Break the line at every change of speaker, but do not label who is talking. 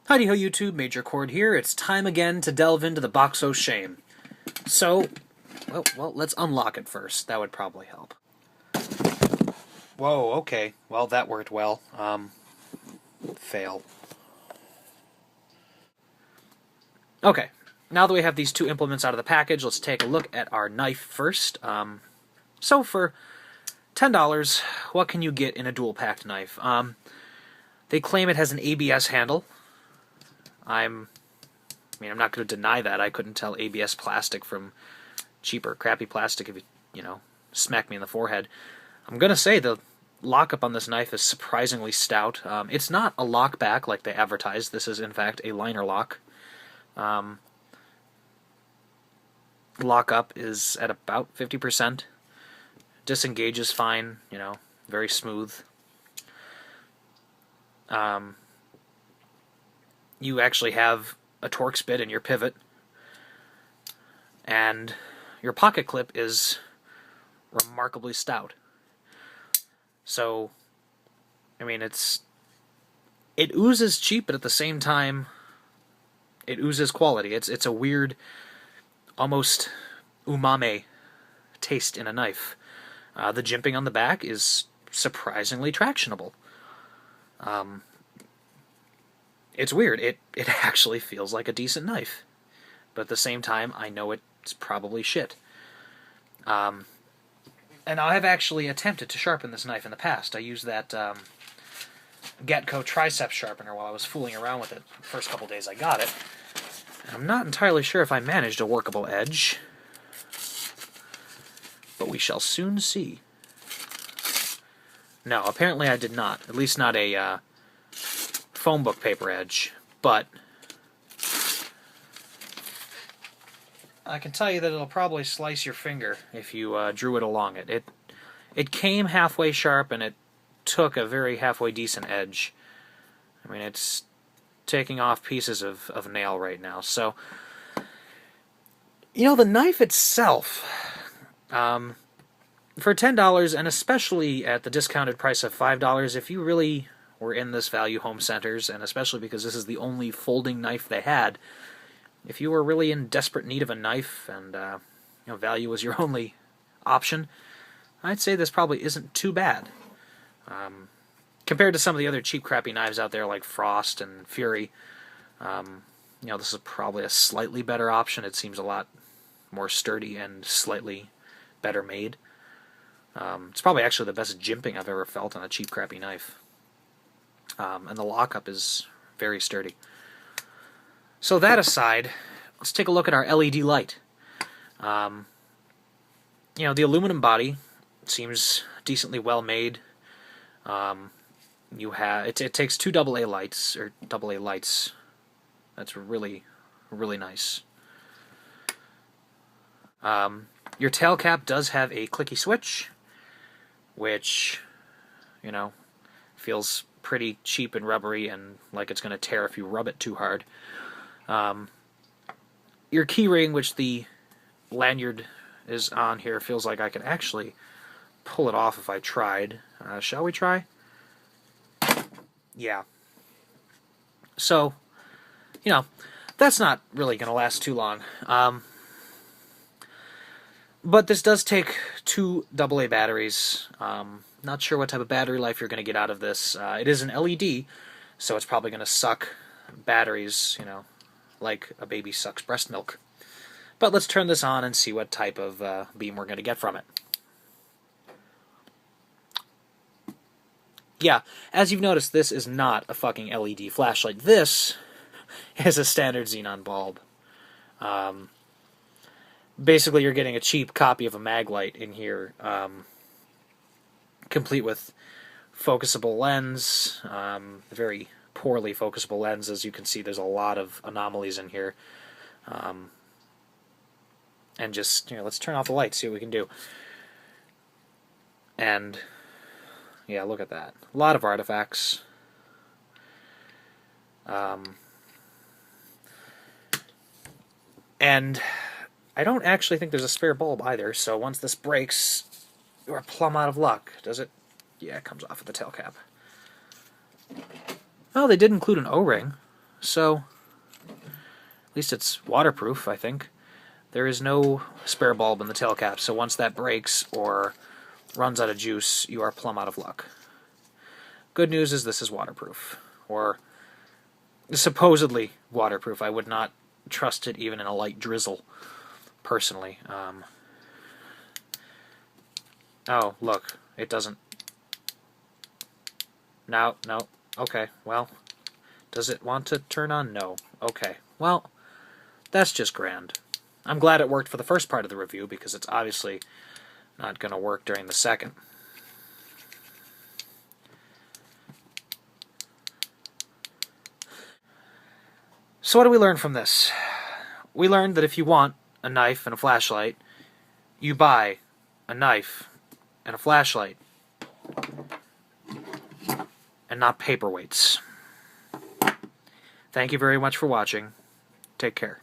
Howdy-ho YouTube, Major Cord here. It's time again to delve into the box o' shame. So, well, let's unlock it first. That would probably help. Whoa, okay. Well, that worked well. Fail. Okay, now that we have these two implements out of the package, let's take a look at our knife first. So for $10, what can you get in a dual-packed knife? They claim it has an ABS handle. I'm not going to deny that. I couldn't tell ABS plastic from cheaper, crappy plastic if you smack me in the forehead. I'm going to say the lockup on this knife is surprisingly stout. It's not a lock back like they advertise. This is, in fact, a liner lock. Lockup is at about 50%. Disengages fine, very smooth. You actually have a Torx bit in your pivot, and your pocket clip is remarkably stout. So, it oozes cheap, but at the same time, it oozes quality. It's a weird, almost umami taste in a knife. The jimping on the back is surprisingly tractionable. It's weird. It actually feels like a decent knife. But at the same time, I know it's probably shit. And I have actually attempted to sharpen this knife in the past. I used that Gatco triceps sharpener while I was fooling around with it the first couple days I got it. And I'm not entirely sure if I managed a workable edge, but we shall soon see. No, apparently I did not. At least not a phone book paper edge, but I can tell you that it'll probably slice your finger if you drew it along it. It came halfway sharp, and it took a very halfway decent edge. It's taking off pieces of nail right now. So, the knife itself, for $10, and especially at the discounted price of $5, if you really were in this value home centers, and especially because this is the only folding knife they had, if you were really in desperate need of a knife and value was your only option, I'd say this probably isn't too bad. Compared to some of the other cheap, crappy knives out there like Frost and Fury, this is probably a slightly better option. It seems a lot more sturdy and slightly better made. It's probably actually the best jimping I've ever felt on a cheap, crappy knife. And the lockup is very sturdy. So that aside, let's take a look at our LED light. The aluminum body seems decently well made. It takes two AA lights, or AA lights. That's really, really nice. Your tail cap does have a clicky switch, which, feels pretty cheap and rubbery and like it's going to tear if you rub it too hard. Your key ring, which the lanyard is on here, feels like I could actually pull it off if I tried. Shall we try? Yeah. So, that's not really going to last too long. But this does take two AA batteries. Not sure what type of battery life you're going to get out of this. It is an LED, so it's probably going to suck batteries, like a baby sucks breast milk. But let's turn this on and see what type of beam we're going to get from it. Yeah, as you've noticed, this is not a fucking LED flashlight. This is a standard xenon bulb. Basically, you're getting a cheap copy of a mag light in here, complete with focusable lens, very poorly focusable lens. As you can see, there's a lot of anomalies in here. And just, let's turn off the light, see what we can do. And, yeah, look at that. A lot of artifacts. And I don't actually think there's a spare bulb either, so once this breaks, you're plumb out of luck. Does it? Yeah, it comes off with the tail cap. Oh, they did include an O-ring. so at least it's waterproof, I think. There is no spare bulb in the tail cap, so once that breaks or runs out of juice, you are plumb out of luck. Good news is this is waterproof, or supposedly waterproof. I would not trust it even in a light drizzle, personally. Oh, look, it doesn't. No, okay, well, does it want to turn on? No. Okay, well, that's just grand. I'm glad it worked for the first part of the review, because it's obviously not going to work during the second. So what do we learn from this? We learned that if you want a knife and a flashlight, you buy a knife and a flashlight, and not paperweights. Thank you very much for watching. Take care.